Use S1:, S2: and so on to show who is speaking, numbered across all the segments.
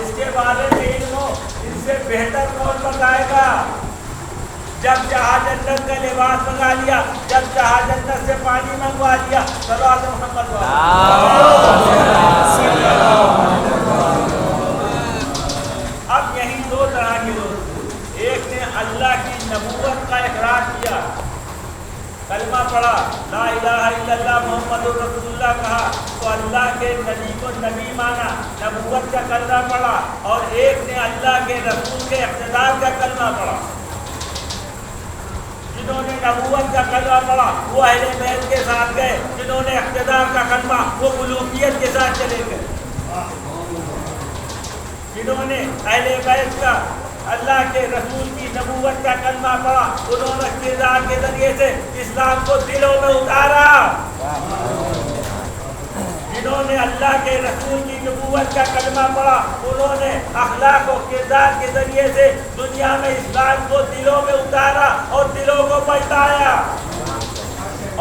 S1: اس کے بارے میں علم ہو، ان سے بہتر کون بتائے گا؟ جب چاہا جنت کا لباس منگا لیا، جب چاہا جنت سے پانی منگوا لیا. صلوات محمد. اب یہی دو طرح کے لوگ، ایک نے اللہ کی نبوت کا اقرار کیا، کلمہ پڑھا، لا الہ الا اللہ محمد رسول اللہ کہا تو اللہ کے نبی کو نبی مانا، نبوت کا کلمہ پڑھا. اور ایک نے اللہ کے رسول کے اقتدار کا کلمہ پڑھا. جنہوں نے نبوت کا کلمہ پڑھا وہ اہل بیت کے ساتھ گئے، جنہوں نے اقتدار کا کلمہ وہ ملوکیت کے ساتھ چلے گئے. جنہوں نے اہل بیت کا، اللہ کے رسول کی نبوت کا کلمہ پڑھا، انہوں نے اقتدار کے ذریعے سے اسلام کو دلوں میں اتارا. جنہوں نے اللہ کے رسول کی نبوت کا کلمہ پڑھا انہوں نے اخلاق و کردار کے ذریعے سے دنیا میں اسلام کو دلوں میں اتارا اور دلوں کو پلٹایا.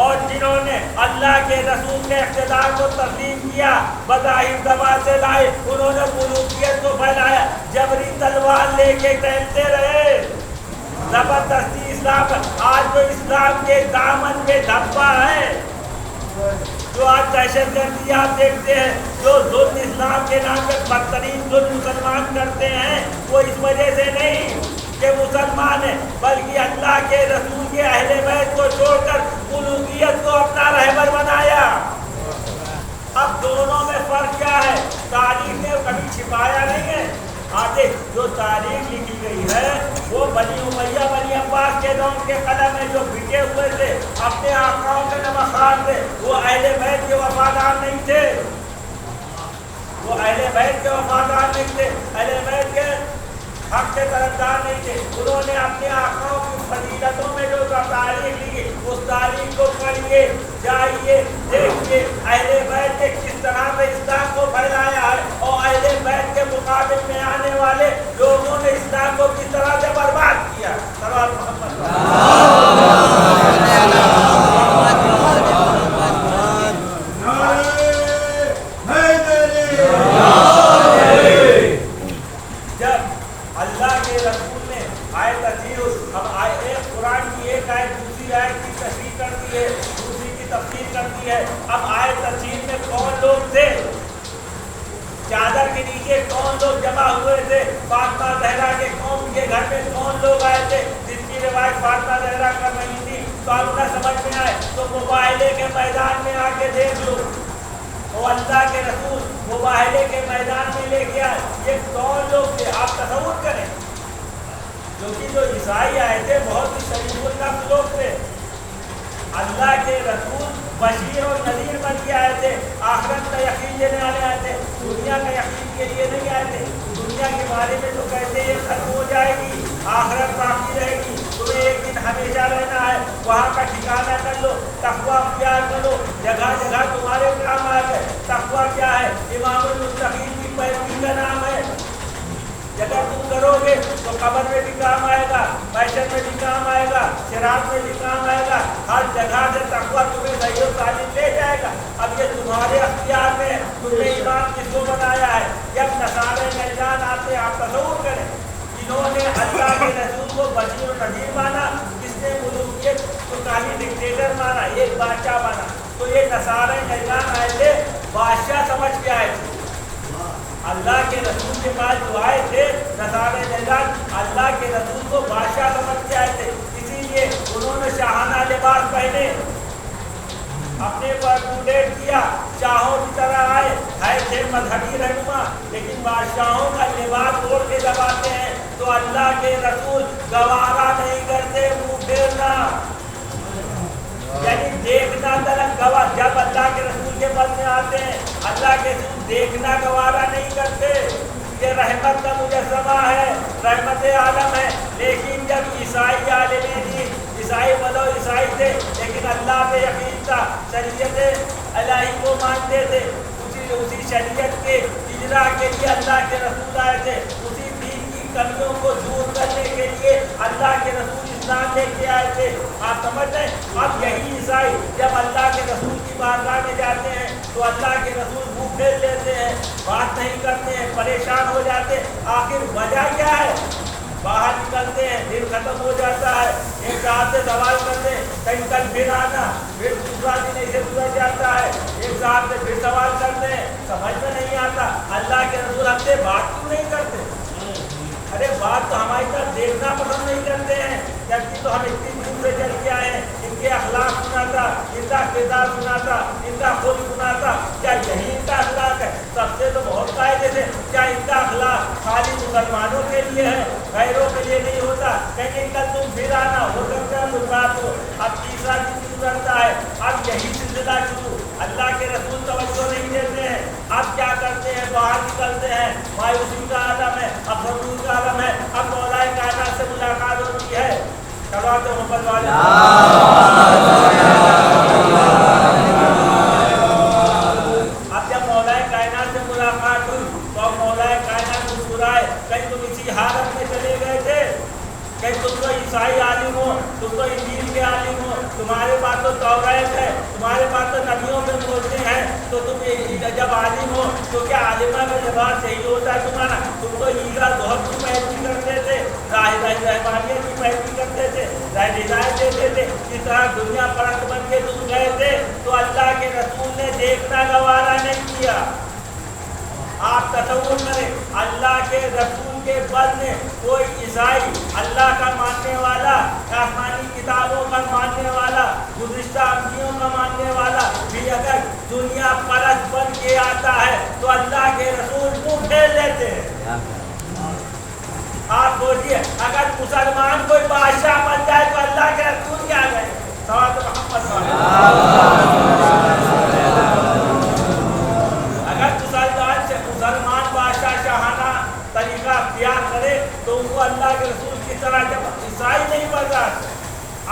S1: اور جنہوں نے اللہ کے رسول کے اقتدار کو تسلیم کیا، بظاہر زبان سے لائے، انہوں نے ملوکیت کو پھیلایا، جبری تلوار لے کے ٹہلتے رہے. زبردستی اسلام آج جو اسلام کے دامن میں دھبا ہے، جو آج دہشت گردی آپ دیکھتے ہیں، جو ظلم اسلام کے نام پہ بدترین ظلم مسلمان کرتے ہیں، وہ اس وجہ سے نہیں کہ مسلمان ہیں، بلکہ اللہ کے رسول کے اہل بیت کو چھوڑ کر ملوکیت کو اپنا رہبر بنایا. اب دونوں میں فرق کیا ہے؟ تاریخ نے کبھی چھپایا نہیں ہے. آگے جو تاریخ لکھی گئی ہے وہ بنی امیہ بنی عباس کے دور کے قلم میں جو بھٹے ہوئے تھے، اپنے آقاؤں کے نمخان تھے، وہ اہل بیت کے وفادار نہیں تھے. وہ اہل بیت کے وفادار نہیں تھے، اہل بیت کے حق کے طرفدار نہیں تھے. انہوں نے اپنے آقاؤں کی فضیلتوں میں جو تاریخ لکھی، اس تاریخ کو پڑھیے، جائیے، دیکھیے اہل بیت نے کس طرح سے اسلام کو پھیلایا ہے اور اہل بیت کے مقابل میں آنے والے لوگوں نے اسلام کو کس طرح سے برباد کیا. صلوات محمد. اب آیت ترتیب میں کون لوگ تھے؟ چادر کے نیچے کون لوگ جمع ہوئے تھے؟ فاطمہ زہرا کے قوم کے گھر میں کون لوگ آئے تھے جس کی روایت فاطمہ زہرا کر رہی تھی؟ تو آپ نہ سمجھ میں آئے تو مباہلے کے میدان میں آ کے دیکھ لو، وہ اللہ کے رسول مباہلے کے میدان میں لے کے آئے. یہ کون لوگ تھے آپ تصور کریں. کیونکہ جو عیسائی آئے تھے بہت ہی شریف النفس لوگ تھے. اللہ کے رسول بشیر اور نذیر بن کے آئے تھے، آخرت کا یقین دینے والے آئے تھے، دنیا کا یقین کے لیے نہیں آئے تھے. دنیا کے بارے میں تو کہتے ہیں ختم ہو جائے گی، آخرت باقی رہے گی، تمہیں ایک دن ہمیشہ رہنا ہے، وہاں کا ٹھکانہ کر لو، تقویٰ اختیار کرو، جگہ جگہ تمہارے کام آ گئے. تقویٰ کیا ہے؟ امام المتقین کی پیروی کا نام ہے. اگر تم کرو گے تو قبر میں بھی کام آئے گا، محشر میں بھی کام آئے گا، صراط میں بھی کام آئے گا. ہر جگہ سے تقویٰ تمہیں صحیح و سالم لے جائے گا. اب یہ تمہارے اختیار میں، تمہیں امام کس کو بنایا ہے؟ جب نصارے نجران آتے آپ تصور کریں، جنہوں نے اللہ کے رسول کو بشیر و نذیر مانا، جس نے ملوکیت کو کالی ڈکٹیٹر مانا، ایک بادشاہ مانا. تو یہ نصارے نجران آئے تھے بادشاہ سمجھ کے آئے تھے. اللہ کے رسول کے پاس جو آئے تھے نصارے نجران، اللہ کے رسول کو بادشاہ سمجھ کے آئے تھے. اسی لیے انہوں نے شاہانہ لباس پہنے، اپنے کو اپڈیٹ کیا، شاہوں کی طرح آئے تھے مذہبی رہنما، لیکن بادشاہوں کا لباس اوڑھ کے جب آتے ہیں تو اللہ کے رسول گوارا نہیں کرتے منہ پھیرنا، یعنی دیکھنا تلک گواہ. جب اللہ کے رسول کے پاس میں آتے ہیں اللہ کے رسول دیکھنا گوارا نہیں کرتے. یہ رحمت کا مجسمہ ہے، رحمت عالم ہے. لیکن جب عیسائی عالم دین، عیسائی بلو عیسائی تھے لیکن اللہ پہ یقین تھا، شریعت الہی کو مانتے تھے، اسی شریعت کے اجرا کے لیے اللہ کے رسول آئے تھے. اسی دین کی کمیوں کو دور کرنے کے لیے اللہ کے رسول اسلام لے کے آئے تھے. آپ سمجھتے ہیں؟ اب یہی عیسائی جب اللہ کے رسول کی بارگاہ میں جاتے ہیں تو اللہ کے رسول منہ پھیر لیتے ہیں، بات نہیں کرتے ہیں، پریشان ہو جاتے ہیں. آخر وجہ کیا ہے؟ باہر نکلتے ہیں، دن ختم ہو جاتا ہے. हिसाब से सवाल करते हैं, कहीं कल फिर आना, फिर दूसरा दिन ऐसे गुजर जाता है, एक साहब से फिर सवाल करते हैं, समझ में नहीं आता। अल्लाह के रसूल हमसे बात क्यों नहीं करते? अरे बात तो हमारी तरफ देखना पसंद नहीं करते हैं, जबकि तो हम इतनी दूर से चल के आए हैं। इनके अखलाक सुना था, इनका किरदार सुना था, इनका खुद सुना था, क्या यही इनका अखलाक है? सबसे तो बहुत कायदे थे, क्या इनका अखलाक खाली मुसलमानों के लिए है, गैरों के लिए नहीं होता? कहीं कल तुम फिर आना, हो सकता है मुलाकात हो। अब तीसरा दिन गुजरता है, अब यही सिलसिला शुरू। अल्लाह के रसूल तवज्जो नहीं देते हैं। अब क्या करते हैं? बाहर निकलते हैं, मायूसी का आलम है, अब फजूल का आलम है। अब मौलाए कायनात से मुलाकात होती है, करवाते मोहब्बत वाले। अब जब मौलाए कायनात से मुलाकात हुई तो मौलाए कायनात मुस्कुराए, कहीं तुम इसी हालत में चले गए थे? कहीं तुम तो ईसाई आलिम हो, तुम तो इंजील के आलिम हो, तुम्हारे पास तो तौरात है, तुम्हारे पास तो नबियों में बोलते हैं, तो तुम जब आलिम हो तो क्या आलिमा का जवाब सही होता है तुम्हारा? तुम तो ईसा दोहर की पैरवी करते थे, रहमानियत की पैरवी करते थे, हिदायत देते थे। इस तरह दुनिया परस्त बन के तुम गए थे तो अल्लाह के रसूल ने देखना गवारा नहीं किया। आप तसव्वुर करें, अल्लाह के रसूल के बदले कोई ईसाई, अल्लाह का मानने वाला, आसमानी किताबों का मानने वाला, गुज़िश्ता अंबियों का मानने वाला भी अगर दुनिया परस्त बन के आता है तो अल्लाह के रसूल मुंह फेर लेते हैं। आप सोचिए, अगर मुसलमान कोई बादशाह बन जाए तो अल्लाह के रसूल क्या गए? सवाल अगर मुसलमान बादशाह शाहाना तरीका अख्तियार करे तो उनको अल्लाह के रसूल की तरह जब ईसाई नहीं बर्दाश्त।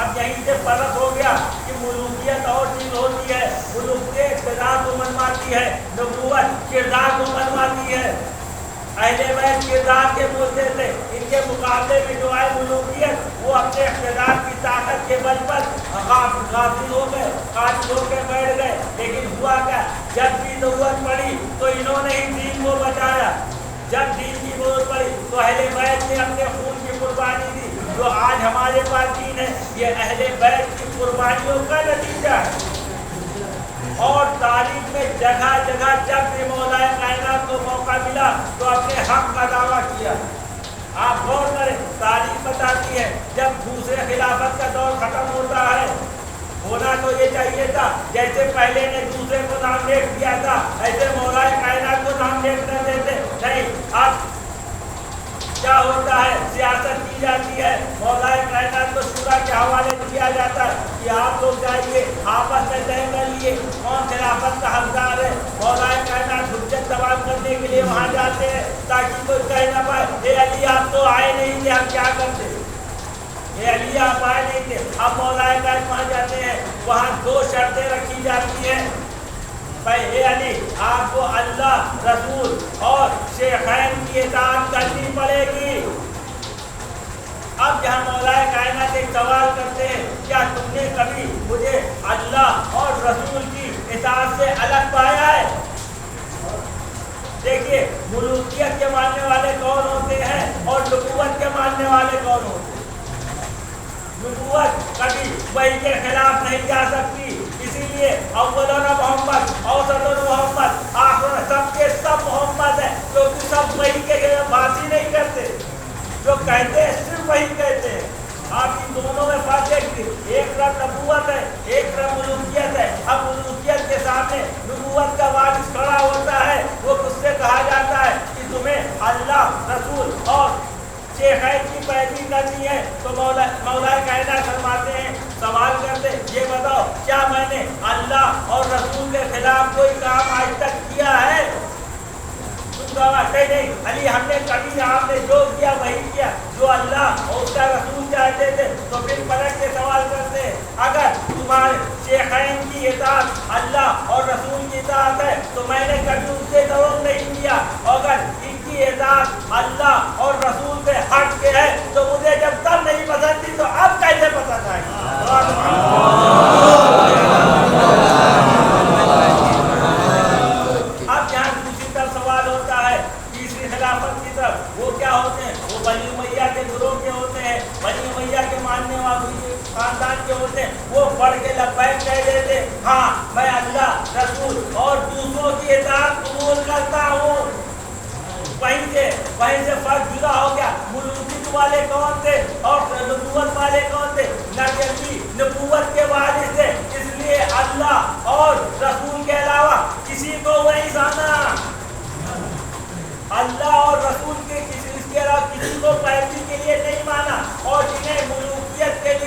S1: अब यहीं से फर्क हो गया कि मुलूकियत और चीज होती है, मुलूकियत इक़्तिदार को मनवाती है, नबूवत किरदार को मनवाती है। अहले बैत किरदार के बोलते थे, इनके मुकाबले में जो है मुलूकियत, वो अपने इक़्तिदार की ताकत के बल पर गाफिल हो गए, कातिल होकर बैठ गए। लेकिन हुआ क्या? जब भी ज़रूरत पड़ी तो इन्होंने ही दीन को बचाया। जब दीन की जरूरत पड़ी तो अहले बैत ने अपने खून की कुर्बानी दी। जो आज हमारे पास दीन है, ये अहले बैत की कुर्बानियों का नतीजा है। और तारीख में जगह जगह जब भी मौलाए कायनात को मौका मिला तो अपने हक का दावा किया। आप गौर करें, तारीख बताती है जब दूसरे खिलाफत का दौर खत्म होता है, होना तो ये चाहिए था जैसे पहले ने दूसरे को नॉमिनेट किया था, ऐसे मौलाए कायनात को नॉमिनेट कर देते। नहीं, अब क्या होता है? सियासत की जाती है, मौलाए कायनात को शूरा के हवाले किया जाता है कि आप लोग जाइए, आपस में तय कर लिए कौन खिलाफत का हकदार है। मौलाए कायनात हुज्जत तमाम करने के लिए वहाँ जाते हैं ताकि कोई कह ना पाए, ए अली आप तो आए नहीं थे, हम क्या करते? ये अली आप आए नहीं थे। अब मौलाए कायनात वहाँ जाते हैं, वहाँ दो शर्तें रखी जाती हैं। भाई अली, आपको अल्लाह, रसूल और शेखैन की इताअत करनी पड़ेगी। अब जहाँ मौलाए कायनात एक सवाल करते हैं, क्या तुमने कभी मुझे अल्लाह और रसूल की इताअत से अलग पाया है? देखिए, मुलूकियत के मानने वाले कौन होते हैं और नबूवत के मानने वाले कौन होते हैं? नबूवत कभी वही के खिलाफ नहीं जा सकती, इसीलिए अव्वलन मोहम्मद, औसतन मोहम्मद, आखिर सबके सब मोहम्मद है, क्योंकि सब वही के बात ही नहीं करते, जो कहते हैं सिर्फ वही कहते हैं। आप इन दोनों में फर्क देखिए, एक तरफ नबूवत है, एक तरफ मुलूकियत है। अब मुलूकियत के सामने नबूवत का वारिस खड़ा होता है, वो उससे कहा जाता है कि तुम्हें अल्लाह, रसूल और शेखैन की पैरवी करनी है। तो मौलाए कायनात फरमाते हैं, सवाल करते, ये बताओ क्या मैंने अल्लाह और रसूल के खिलाफ कोई काम आज तक किया है? तुम गवाह नहीं, अली हमने कभी आपने जो किया वही किया जो अल्लाह और उसका रसूल चाहते थे। तो फिर पलट के सवाल करते हैं, अगर तुम्हारे शेखैन की इताअत अल्लाह और रसूल की इताअत है तो मैंने कभी उससे तवक्कुल नहीं किया, अगर इनकी इताअत अल्लाह और रसूल से हट के है तो मुझे जब तब नहीं पसंद थी तो अब कैसे पसंद आएगी? अब यहाँ दूसरी तरफ सवाल होता है, तीसरी खिलाफत की तरफ, वो क्या होते हैं? वो बनी उमैया के गुरोह के होते हैं, बनी उमैया के मानने वाले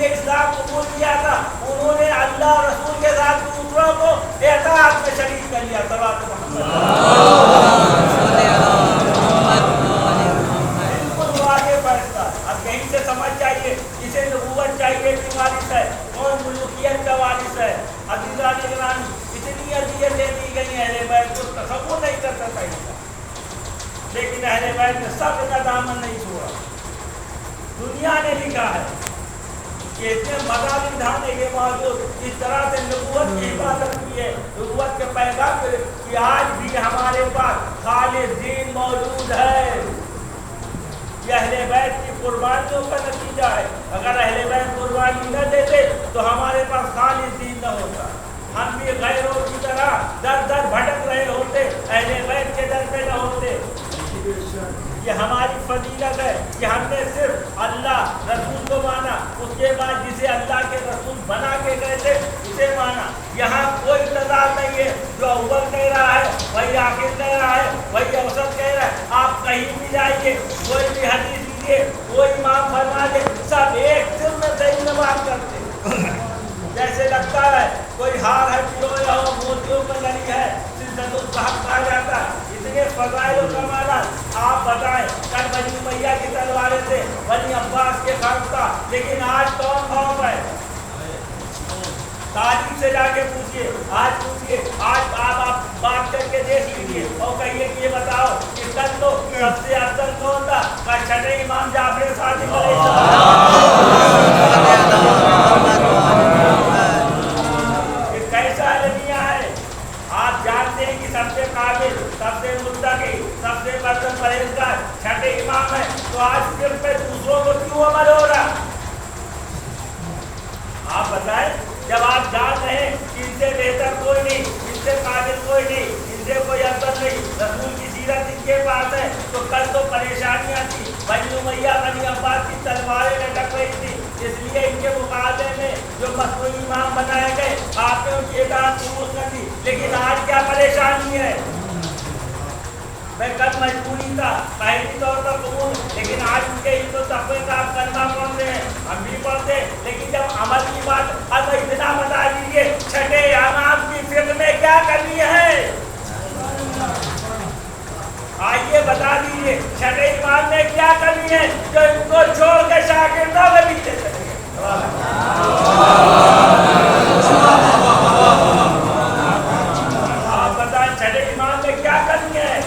S1: نے اسلام قبول کیا تھا انہوں نے اللہ اور رسول کے ساتھ دوسروں کو اطاعت میں شریک کر لیا. صلوات بالکل وہ آگے بڑھتا. اب یہیں سے سمجھ جائیے جسے نبوت چاہیے کی وارث ہے کون ملوکیت کا وارث ہے. عزیزان گرامی اتنی اذیتیں دی گئی ہیں اہل بیت کو تصور نہیں کر سکتا اس کا, لیکن اہل بیت نے سب کا دامن نہیں چھوڑا. دنیا نے لکھا ہے کہ اتنے مذاہب ڈھانے کے باوجود اس طرح سے نبوت کی حفاظت کی ہے, نبوت کے پیغام کہ آج بھی ہمارے پاس خالص دین موجود ہے. یہ اہل بیت کی قربانیوں کا نتیجہ ہے. اگر اہل بیت قربانی نہ دیتے تو ہمارے پاس خالص دین نہ ہوتا, ہم بھی غیروں کی طرح در در بھٹک رہے ہوتے, اہل بیت کے در پہ نہ ہوتے. یہ ہماری فضیلت ہے کہ ہم نے صرف اللہ رسول کو مانا, اس کے بعد جسے اللہ کے رسول بنا کے گئے تھے اسے مانا. یہاں کوئی تضاد نہیں ہے, جو اول کہہ رہا ہے وہی آخر کہہ رہا ہے, وہی اوسط کہہ رہا ہے. آپ کہیں بھی جائیے, کوئی بھی حدیث لیجیے, کوئی امام فرما دے, سب ایک سر میں صحیح نماز کرتے. جیسے لگتا ہے کوئی ہار ہے پرویا ہو, موتیوں میں لڑی ہے, سلسلۃ الصحب کہا جاتا ہے. اتنے فضائل و کمالات آپ بتائیں. کل بنی امیہ کی تلواریں تھے, بنی عباس کے خرچ تھا, لیکن آج کون قوم ہے؟ تاریخ سے جا کے پوچھئے, آج پوچھئے, آج آپ بات کر کے دیکھ لیجیے اور کہیے کہ یہ بتاؤ کہ کل تو سب سے افضل کون تھا؟ کل چھٹے امام جعفر صادق علیہ السلام. یہ کیسا المیہ ہے؟ آپ جانتے ہیں کہ سب سے قابل, سب سے متقی, سب سے برتن پرہیزگار چھٹے امام ہے, تو آج صرف پہ دوسروں کو کیوں عمل ہو رہا؟ آپ بتائیں. جب آپ جان رہے ہیں کہ ان سے بہتر کوئی نہیں, ان سے قابل کوئی نہیں, ان سے کوئی افضل نہیں, رسول کی سیرت ان کے پاس ہے, تو کل تو پریشانیاں تھی. بنی امیہ بنی عباس کی تلواریں لٹک رہی تھی, اس لیے ان کے مقابلے میں جو مصنوعی امام بنائے گئے آپ نے ان کی اطاعت قبول کر دی. لیکن آج کیا پریشانی ہے؟ میں کل مجبوری تھا, پہلی طور پر قبول, لیکن آج ان کے علم و تقوی کا آپ کلمہ پڑھتے ہیں, ہم بھی پڑھتے ہیں, لیکن جب عمل کی بات, اب اتنا بتا دیجیے چھٹے امام کی فکر میں کیا کرنی ہے؟ آئیے بتا دیجیے چھٹے امام نے کیا کرنی ہے جو ان کو چھوڑ کے شاگردوں کے پیچھے چلے گئے. آپ بتائیں چھٹے امام نے کیا کرنی ہے,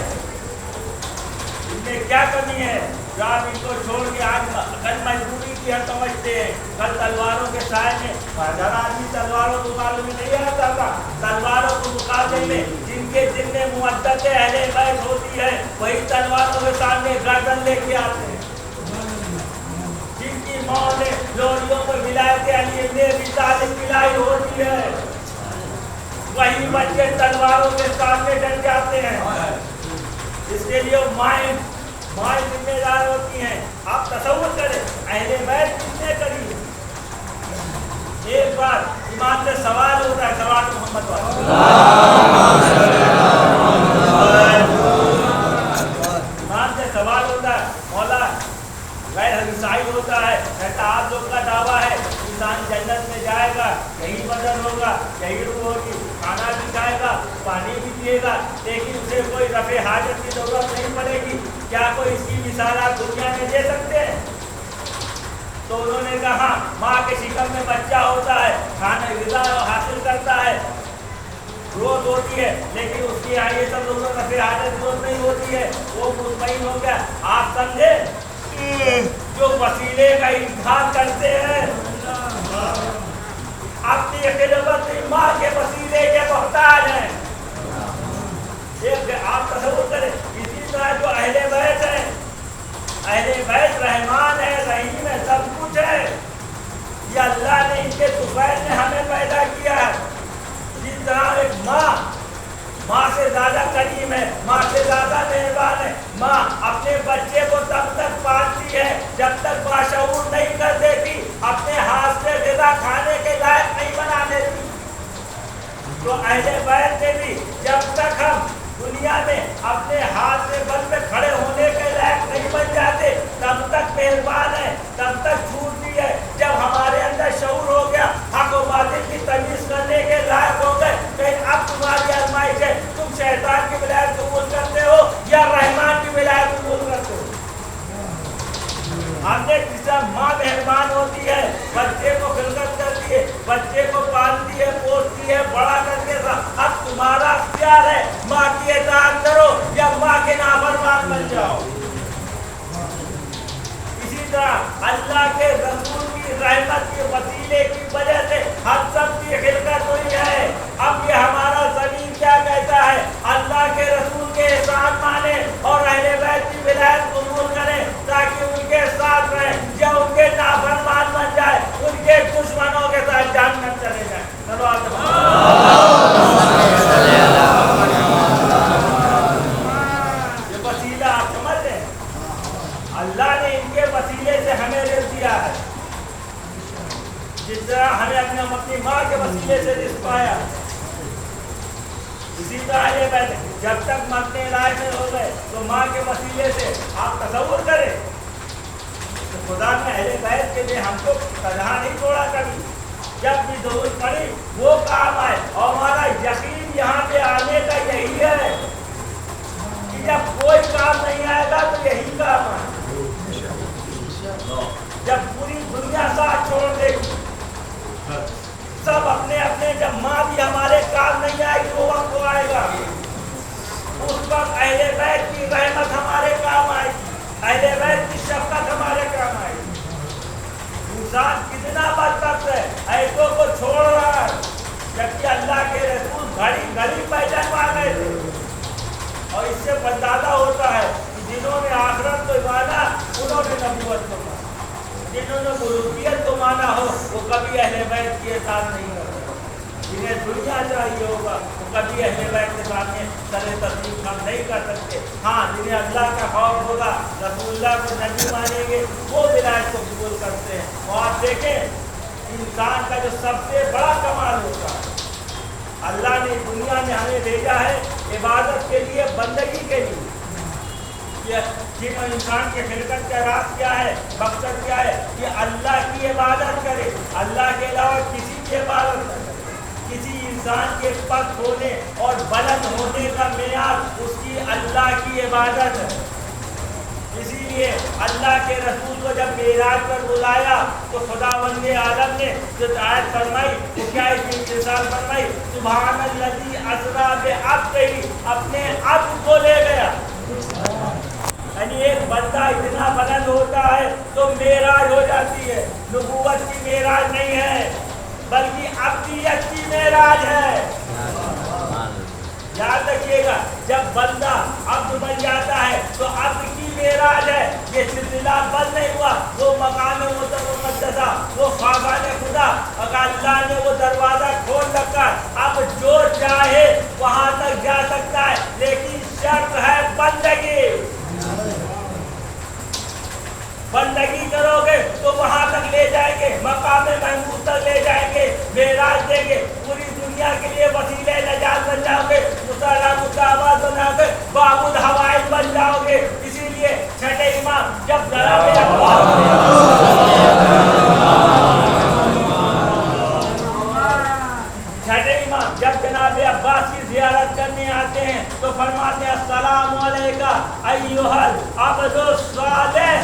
S1: کیا کرنی ہے جو آپ ان کو چھوڑ کے آج کل مجبوری کی ہم سمجھتے ہیں. کل تلواروں کے سائے میں ہر آدمی تلواروں کو معلوم نہیں آتا تھا. تلواروں کے مقابلے میں جن کے دل میں مودت اہل بیت ہوتی ہے وہی تلواروں کے سامنے گردن لے کے آتے ہیں. جن کی ماں نے لوریوں کو ولایت علی ابن ابی طالب پلائی ہوتی ہے وہی بچے تلواروں کے سامنے ڈٹ جاتے ہیں. اس کے لیے مائیں ذمہ دار ہوتی ہیں. آپ تصور کریں اہل بیت کتنے قریب. ایک بار امام سے سوال ہوتا ہے, سوال محمد امام سے سوال ہوتا ہے, مولا غیر عیسائی ہوتا ہے, کہتا آپ لوگ کا دعویٰ ہے انسان جنت میں جائے گا, یہی بدن ہوگا, یہی روح ہوگی, کھانا بھی کھائے گا, پانی بھی پیے گا, لیکن اسے کوئی رفع حاجت کی ضرورت نہیں پڑے گی. کیا کوئی اس کی مثال آپ دنیا میں دے سکتے ہیں؟ تو انہوں نے کہا ماں کے شکم میں بچہ ہوتا ہے, کھانا غذا حاصل کرتا ہے, گروتھ ہوتی ہے, لیکن اس کی آئیے سب لوگوں کو رفع حاجت گروتھ نہیں ہوتی ہے, وہ مطمئن ہو گیا. آپ سمجھے جو وسیلے کا انکار کرتے ہیں اپنی خدمت ماں کے وسیلے کے محتاج ہیں. آپ تصور کریں اسی طرح جو اہل بیت ہیں, اہل بیت رحمان ہے, رحیم ہے, سب کچھ ہے. یہ اللہ نے ان کے طفیل نے ہمیں پیدا کیا ہے. جس طرح ایک ماں سے زیادہ کریم ہے, ماں سے زیادہ مہربان ہے. ماں اپنے بچے کو تب تک پالتی ہے جب تک باشعور نہیں کر دیتی, اپنے ہاتھ سے غذا کھانے کے لائق نہیں بنا دیتی. تو اہل بیت نے بھی جب تک ہم دنیا میں اپنے ہاتھ سے بل پہ کھڑے ہونے کے لائق نہیں بن جاتے تب تک مہربان ہے, تب تک چھوٹتی ہے. جب ہمارے اندر जिस तरह हमें अपनी माँ के वसीले से रिस्क पाया, इसी तरह ये बैठे जब तक मरने लायक नहीं हो गए तो माँ के वसीले से आप तसव्वुर करें। तो खुदा ने अहले बैत के लिए हमको तनहा नहीं छोड़ा कभी, जब भी ज़रूरत पड़ी वो काम आए। और हमारा यकीन यहाँ पे आने का यही है कि जब कोई काम नहीं आएगा तो यही काम है। जब पूरी दुनिया साथ छोड़ देगी, सब अपने अपने, जब माँ भी हमारे काम नहीं आएगी वो वक्त आएगा, उस वक्त अहले बैत की रहमत हमारे काम आएगी, अहले बैत की शफकत हमारे काम आएगी। इंसान कितना बदबख्त है, ऐसों को छोड़ रहा है, जबकि अल्लाह के रसूल घड़ी घड़ी पहचान पा गए थे। और इससे अंदाजा होता है कि जिन्होंने आखिरत को माना उन्होंने नबूवत को माना, जिन्होंने मुल्कियत को माना हो वो कभी अहले बैत के साथ नहीं करते। जिन्हें दुनिया चाहिए होगा वो कभी अहले बैत के सामने सरे तस्लीम कम नहीं कर सकते। हाँ, जिन्हें अल्लाह का खौफ होगा, रसूलुल्लाह को नबी मानेंगे, वो विलायत को कबूल करते हैं। और आप देखें इंसान का जो सबसे बड़ा कमाल होता है, अल्लाह ने दुनिया में हमें भेजा है इबादत के लिए, बंदगी के लिए। जिन इंसान के खिलकत का राज क्या है, मकसद क्या है कि अल्लाह की इबादत करे, अल्लाह के अलावा किसी की इबादत न करे। किसी इंसान के पद होने और बुलंद होने का मेयाद उसकी अल्लाह की इबादत है। इसीलिए अल्लाह के रसूल को जब मेराज पर बुलाया तो खुदावंद आलम ने जो आयत फरमाई वो क्या इंसान फरमाई, सुब्हानल्लज़ी अस्रा बिअब्दिही, अपने अब्द को ले गया। यानी एक बंदा इतना बुलंद होता है तो मेराज हो जाती है। नबूवत की मेराज नहीं है बल्कि अब्दियत की मेराज है। याद रखिएगा, जब बंदा अब्द बन जाता है तो अब्द की मेराज है। ये सिलसिला बंद नहीं हुआ, वो मकाम मुक़द्दसा, वो ख़ाक़ान खुदा, अगर अल्लाह ने वो दरवाज़ा खोल रखा, अब जो चाहे वहाँ तक जा सकता है, लेकिन शर्त है बंदगी। बंदगी करोगे तो वहाँ तक ले जाएंगे, मकाम महमूद तक ले जाएंगे, मेराज देंगे, पूरी दुनिया के लिए वसीले नजात बन जाओगे, मुताबाद बनाओगे, बाबुल हवाइज बन जाओगे। इसीलिए छठे इमाम जब जनाब अब्बास की ज़ियारत करने आते हैं तो फरमाते हैं अस्सलामु अलैका अय्युहल अब्दुस सालिह,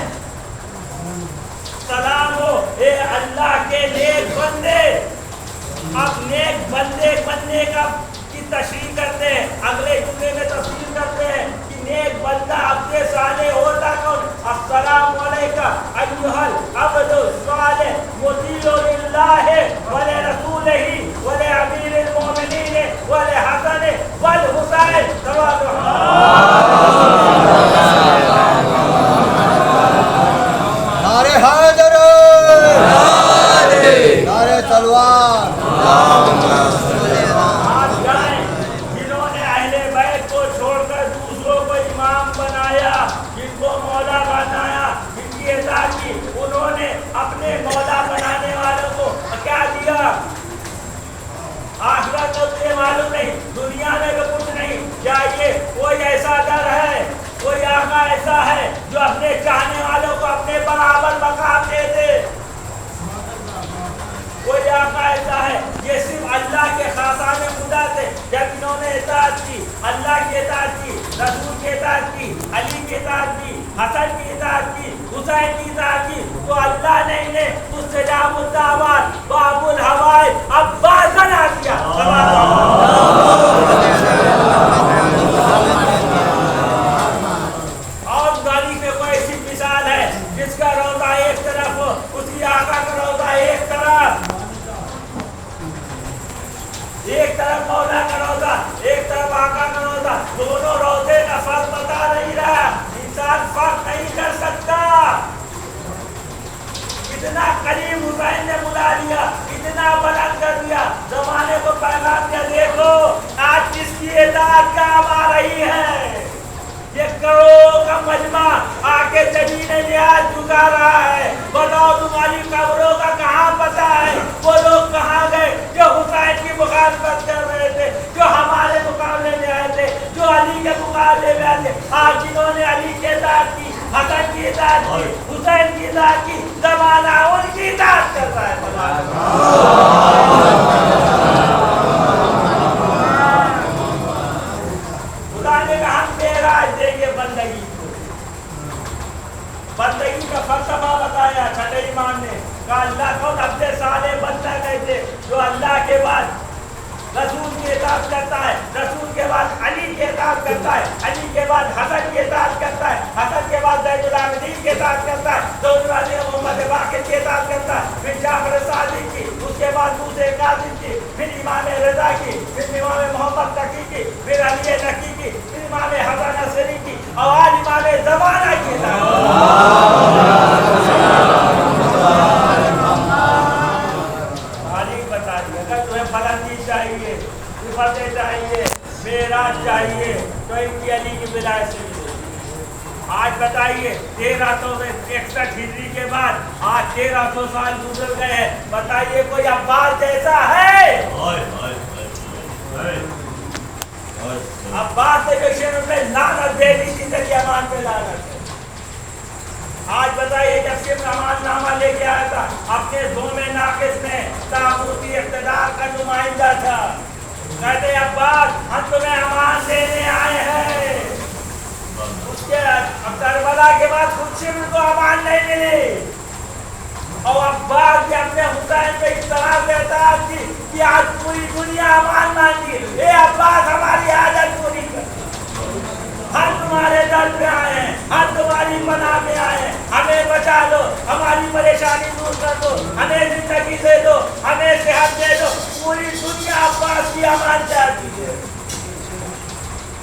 S1: सलाम हो ए अल्लाह के नेक बंदे। अब नेक बंदे बनने का की तशरीह करते हैं, अगले जुमले में तफसील करते हैं कि नेक बंदा अब्दे साले होता कौन। अस्सलामु अलैका अय्युहल अब्दुस सालिह मुतीउ लिल्लाहि व लिरसूलिही व लिअमीरिल मोमिनीन व लिहसन वल हुसैन। जिन्होंने अहले बैत को छोड़कर दूसरों को इमाम बनाया, जिनको मौला बनाया, जिनकी इताअत की, उन्होंने अपने मौला बनाने वालों को क्या दिया? आखिरत तो तुझे मालूम नहीं, दुनिया में भी कुछ नहीं। क्या ये कोई ऐसा दर है, कोई आका ऐसा है जो अपने चाहने वालों को अपने बराबर मकाम दे दे? कोई आका ऐसा है? ये सिर्फ अल्लाह के ख़ाक़ान खुदा थे। जब इन्होंने इताअत की, अल्लाह की इताअत की, रसूल की इताअत की, अली की इताअत की, हसन की इताअत की, हुसैन की इताअत की, तो अल्लाह ने इन्हें मुस्तजाबुद दावत, बाबुल हवाइज अब्बास बना दिया। और तारीख में कोई ऐसी मिसाल है जिसका रोज़ा एक तरफ हो, उसकी आका का रोज़ा एक तरफ, एक तरफ मौला का रोज़ा, एक तरफ आका का रोज़ा, दोनों रोज़े का फर्क बता नहीं रहा। इंसान फर्क नहीं कर सकता। इतना करीम हुसैन ने बुला लिया, इतना बुलंद कर दिया, जमाने को पैगाम दिया, देखो आज किसकी इताअत काम आ रही है। ये करोड़ों का मजमा आके जमीन न्याज झुका रहा है। बताओ तुम्हारी कब्रों का कहाँ पता है? بعد دوسرے قاسم کی، پھر امام رضا کی، پھر امام محمد تقی کی، پھر علی نقی کی، پھر امام حسن عصری کی، اور آج امام زمانہ کی تاریخ بتا دی. اگر تمہیں بلندی چاہیے، صفت چاہیے، معراج چاہیے تو ان کی علی کی ولایت سے ملے. آج بتائیے 1361 ہجری کے بعد آج 1300 سال گزر گئے ہیں. بتائیے کوئی عباس جیسا ہے؟ عباس نے جو شروع میں لعنت دے دی تھی تیری امان پہ لعنت ہے. آج بتائیے جب شیخ امان نامہ لے کے آیا تھا اپنے دھوم ناقص میں طاغوتی اقتدار کا نمائندہ تھا، کہتے عباس ہم تمہیں امان دینے آئے ہیں. اس کے کربلا کے بعد خود شیخ کو امان نہیں ملی، اور عباس نے اپنے حسین پہ اس طرح سے اطاعت کی کہ آج پوری دنیا امان مانگی. اے عباس ہماری حاجت پوری کر، ہم تمہارے در پہ آئے ہیں، ہم تمہاری پناہ میں آئے ہیں، ہمیں بچا لو، ہماری پریشانی دور کر دو، ہمیں زندگی دے دو، ہمیں صحت دے دو. پوری دنیا عباس کی امان چاہتی ہے.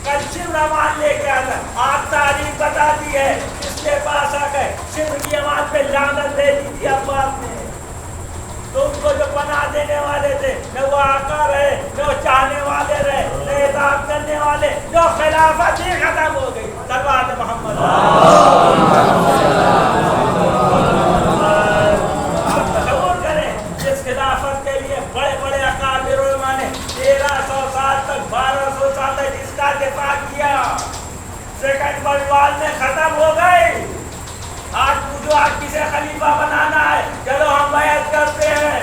S1: کل شبر امان لے کے آتا، آپ تاریخ بتاتی ہے اس کے پاس آ گئے شبر کی امان پہ لعنت دے دی تھی عباس نے. تو ان کو جو پناہ دینے والے تھے نہ وہ آقا رہے، نہ وہ چاہنے والے رہے، نہ اطاعت کرنے والے، جو خلافت ہی ختم ہو گئی. صلوات محمد. آپ تصور کریں جس خلافت کے لیے بڑے بڑے اکابر علماء نے 1300 سال تک 1200 سال تک جس کا دفاع کیا، سیکنڈ ورلڈ وار میں ختم ہو گئی. آج پوچھو آج کسے خلیفہ بنانا ہے، چلو ہم بیعت کرتے ہیں.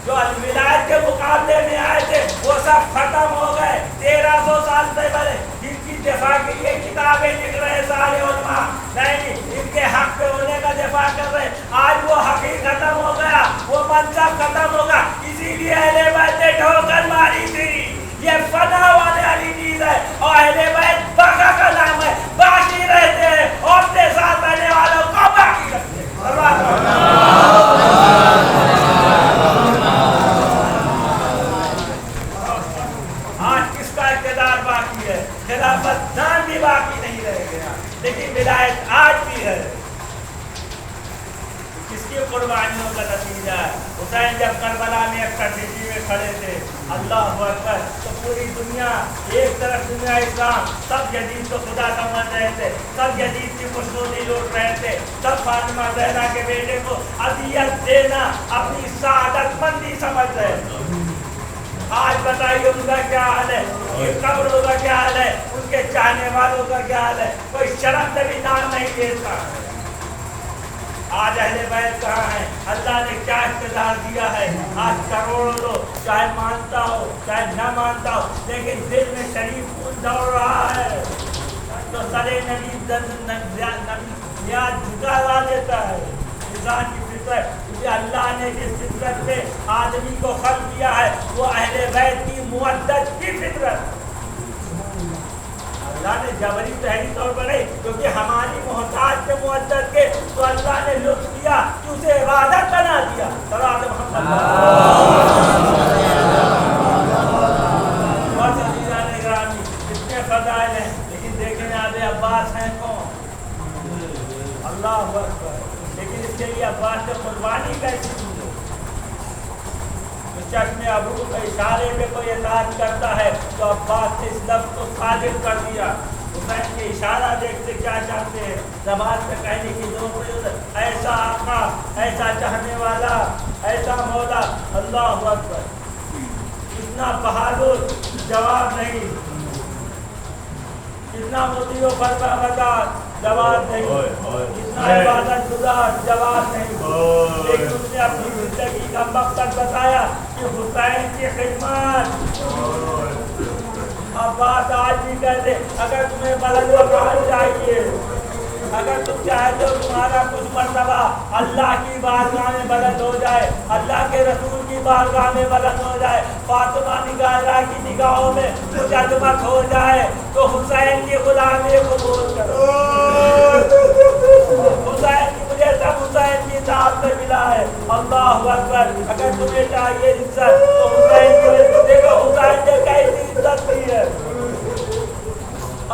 S1: جو ولایت کے مقابلے میں آئے تھے وہ سب ختم ہو گئے. 1300 سال سے پہلے جن کی دفاع کے لیے کتابیں لکھ رہے سارے علماء، نہیں ان کے حق پہ ہونے کا دفاع کر رہے، آج وہ حق ہی ختم ہو گیا، وہ منصب ختم ہوگا. اسی لیے اہل بیت نے ٹھوکر ماری تھی. یہ فنا والے والی چیز ہے، اور اہل بیت بقا کا نام ہے، باقی رہتے ہیں اور اپنے ساتھ رہنے والوں کو باقی رکھتے ہیں. آج کس کا اقتدار باقی ہے؟ خلافت نام بھی باقی نہیں رہ گیا، لیکن ولایت آج بھی ہے. کس کی قربانیوں کا نتیجہ ہے؟ حسین جب کربلا میں 61 ہجری میں کھڑے تھے، اللہ اکبر، تو پوری دنیا ایک طرف دنیا اسلام سب یزید کو خدا سمجھ رہے تھے، سب یزید کی خوشنودی لوٹ رہے تھے، سب فاطمہ زہرا کے بیٹے کو اذیت دینا اپنی سعادت مندی سمجھ رہے تھے. آج بتائیے ان کا کیا حال ہے، ان قبروں کا کیا حال ہے، ان کے چاہنے والوں کا کیا حال ہے. کوئی شرف سے بھی نام نہیں دیتا. آج اہل بیت کہاں ہے؟ اللہ نے کیا اقتدار دیا ہے. آج کروڑوں لوگ چاہے مانتا ہو چاہے نہ مانتا ہو، لیکن دل میں شریف خون دوڑ رہا ہے تو سرے نبی نیاز جھکا دیتا ہے. انسان کی فطرت، کیونکہ اللہ نے جس فطرت پہ آدمی کو خلق کیا ہے وہ اہل بیت کی مودت کی فطرت. اللہ نے جبری تحری طور پر نہیں، کیونکہ ہماری محتاج کے مودت کے تو اللہ نے لطف کیا کہ اسے عبادت بنا دیا. صلوات محمد. بہت عزیزان گرامی، اتنے فضائل ہیں، لیکن دیکھیں آب عباس ہیں کون؟ اللہ اکبر. لیکن اس کے لیے عباس سے قربانی کیسی دی؟ چشم ابو کے اشارے پہ کوئی اطاعت کرتا ہے تو عباس نے اس لفظ کو ثابت کر دیا. حسین کے اشارہ دیکھتے کیا چاہتے ہیں؟ زبان میں کہنے کی ضرورت، ایسا آقا، ایسا چاہنے والا، ایسا مولا. اللہ اکبر. اتنا بہادر جواب نہیں، اتنا مطیع و فرمانبردار جواب نہیں، اتنا عبادت گزار جواب نہیں. لیکن اس نے اپنی زندگی کا مقصد بتایا کہ حسین کی خدمت. عباس آج بھی کہتے اگر تمہیں بلند مقام چاہیے، اگر تم چاہتے ہو تمہارا کچھ مرتبہ اللہ کی بارگاہ میں بلند ہو جائے، اللہ کے رسول کی بارگاہ میں بلند ہو جائے، فاطمہ نگاہ کی نگاہوں میں کچھ عظمت ہو جائے، تو حسین کی غلامی قبول کرو. حسین کی مجھے سب حسین کی اطاعت से मिला है। अल्लाह अकबर। अगर तुम्हें चाहिए इज्जत तो हुसैन को देखो, हुसैन ने कैसी इज्जत दी है।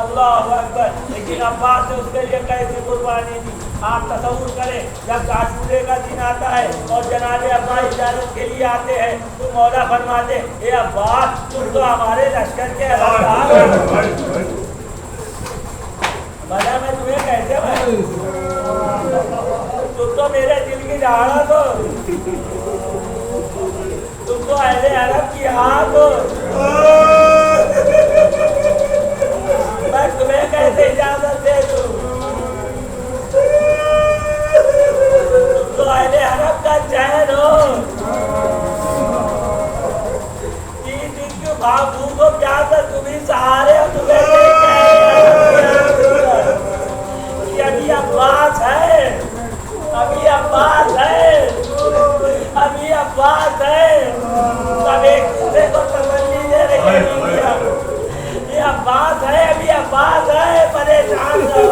S1: अल्लाह अकबर। लेकिन अब्बास ने उसके लिए कैसी कुर्बानी दी। आप तसव्वुर करें, जब आशूरे का दिन आता है और जनाब अब्बास इजाजत के लिए आते हैं तो मौला फरमाते, ए अब्बास तुम तो हमारे लश्कर के हवलदार हो, भला मैं तुम्हें कैसे तुम तो मेरे दिल की राहत हो, तुम तो अहले अरब की आग हो, मैं तुम्हें कैसे इजाजत दे दूं? तुम तो अहले अरब का चैन हो। 3 दिन क्यों भागू को प्यार से तुम ही सहारे हो, तुम्हें अभी अब्बास है, अभी अब्बास है, अभी अब्बास है, सब एक दूसरे को तसल्ली दे रही है। ये अब्बास है, अभी अब्बास है, परेशान हो।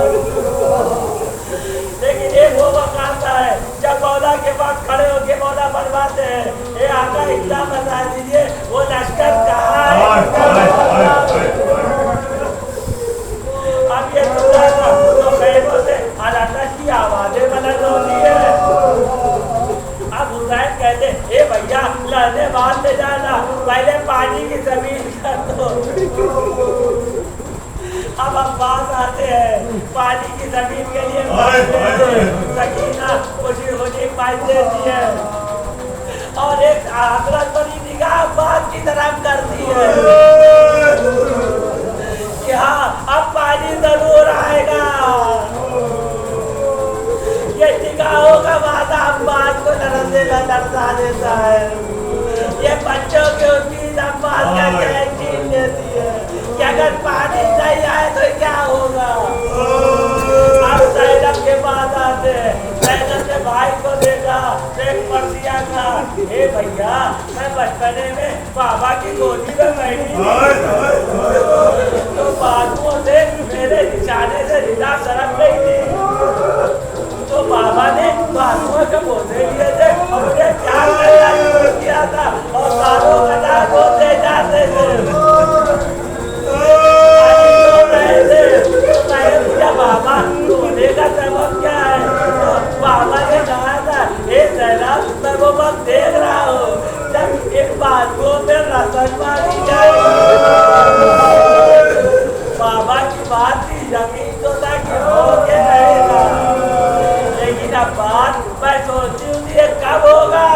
S1: लेकिन एक वो वक्त आता है जब मौला के पास खड़े होके मौला फरमाते हैं, ये आका इतना बता दीजिए वो लश्कर कहाँ है? अब ये तो खैरों से अलाटश की आवाजें बुलंद होती है। अब हुसैन कहते, ए भैया लड़ने बाद ले जाना, पहले पानी की जमीन कर दो। अब अब्बास आते हैं, पानी की जमीन के लिए सकीना खुशी खुशी पानी देती है और एक हसरत बड़ी निगाह अब्बास की तरफ करती है कि हाँ अब पानी जरूर आएगा। ये निगाहों का वादा अब्बास को लड़सा देता है। ये बच्चों के उम्मीद अब्बास का चैन छीन लेती है कि अगर पानी नहीं आए तो क्या होगा। अब ज़ैनब के बाद आते, ज़ैनब ने भाई को देखा, देख पर्सिया का, हे भैया मैं बचपने में बाबा की गोदी में बैठी तो बाजुओं से मेरे निशाने से रिदा सरक गई थी, तो बाबा ने बाजुओं से बोझे लिए थे और मुझे प्यार करना शुरू किया था और सालों बता बोलते जाते थे। बाबा रोने का सबब क्या है? तो बाबा ने कहा था, हे ज़ैनब मैं वो वक्त देख रहा हूँ जब इन बातों में रसन मारी जाएगी। बाबा की बात की यकीन तो था कि हो के रहेगा, लेकिन अब बात मैं सोचती हूँ ये कब होगा।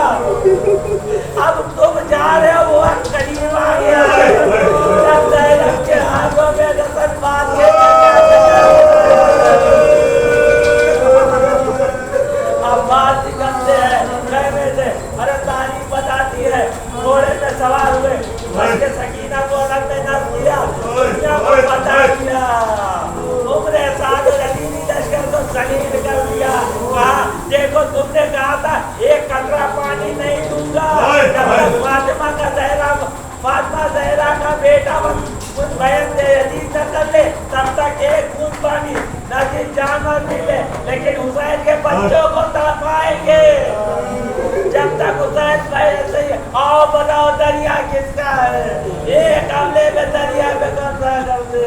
S1: अब तुम जा रहे हो, वो करीब आ गया है जब ज़ैनब के हाथों में रसन मार के अब्बास निकलते हैं कहने से। अरे तारीफ बताती है, घोड़े पे सवार हुए, उसके सकीना को अलग में नस किया, दुनिया को बता दिया, उम्र साद रजीनी लश्कर को सलील कर दिया। कहा देखो तुमने कहा था एक कतरा पानी नहीं दूंगा जब तक फातिमा ज़हरा का बेटा बयान दे यजीद न कर ले, तब तक एक बूंद पानी नजीब जानवर मिले, लेकिन हुसैन के बच्चों को पाएंगे। जब तक हुसैन पहले से आओ बताओ दरिया किसका है, एक हमले में दरिया में कब्जा करते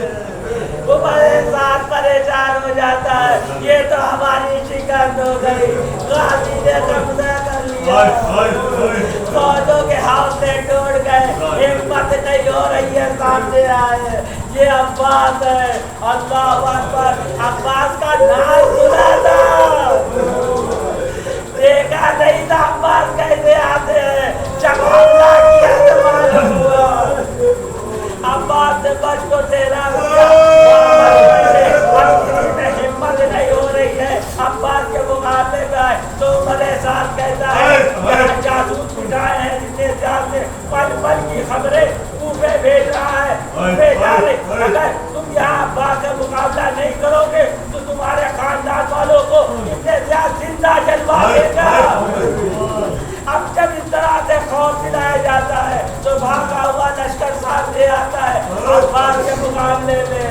S1: वो बड़े साथ परेशान हो जाता है, ये तो हमारी शिकस्त हो गई, गाजी ने कब्जा कर लिया, फौजों के हौसले टूट गए, हिम्मत नहीं हो रही है सामने आए। ये अब्बास है, अल्लाह अकबर। अब्बास का नाम सुना था, देखा नहीं था अब्बास कैसे आते हैं, जब हमला किया तो मालूम हुआ अब्बास ने बच को तेरा हिम्मत नहीं हो रही है अब्बास के मुकाबले में। तो मेरे साथ कहता है जासूस उठाए हैं जितने से पल पल की खबरें कूफे भेज रहा है, अगर तुम यहाँ अब्बास का मुकाबला नहीं करोगे तो तुम्हारे खानदान वालों को इतने जिंदा जलवा देगा। अब जब इस तरह से खौफ दिलाया जाता है तो भागा हुआ लश्कर सामने आता है अब्बास के मुकाबले में,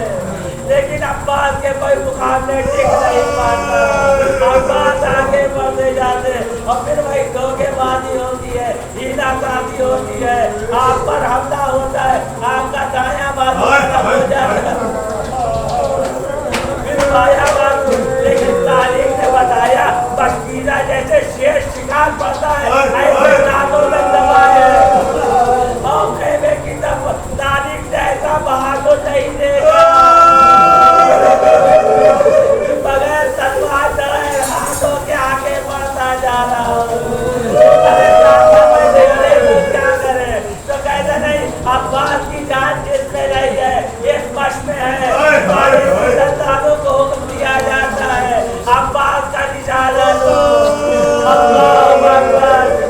S1: लेकिन अब्बास के कोई मुकाबले टिक नहीं पाता। अब्बास आगे बढ़ते जाते और निकाल पड़ता है, ऐसे दांतों में दबाए और खेमे की तरफ तारीख जैसा बाहर तो नहीं देगा। बगैर तलवार चढ़ाए हाथों के आगे बढ़ता जा रहा हूँ। क्या करे तो कहते नहीं, अब्बास की जान जिसमें रही है ये स्पष्ट में है, संतानों को हुक्म दिया जाता है अब्बास का निशान है तो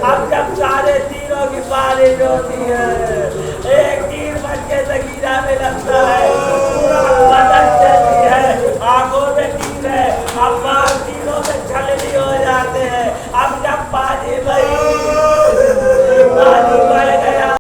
S1: अब जब सारे तीरों की बारिश होती है, एक तीर बच के सगीरा में लगता है,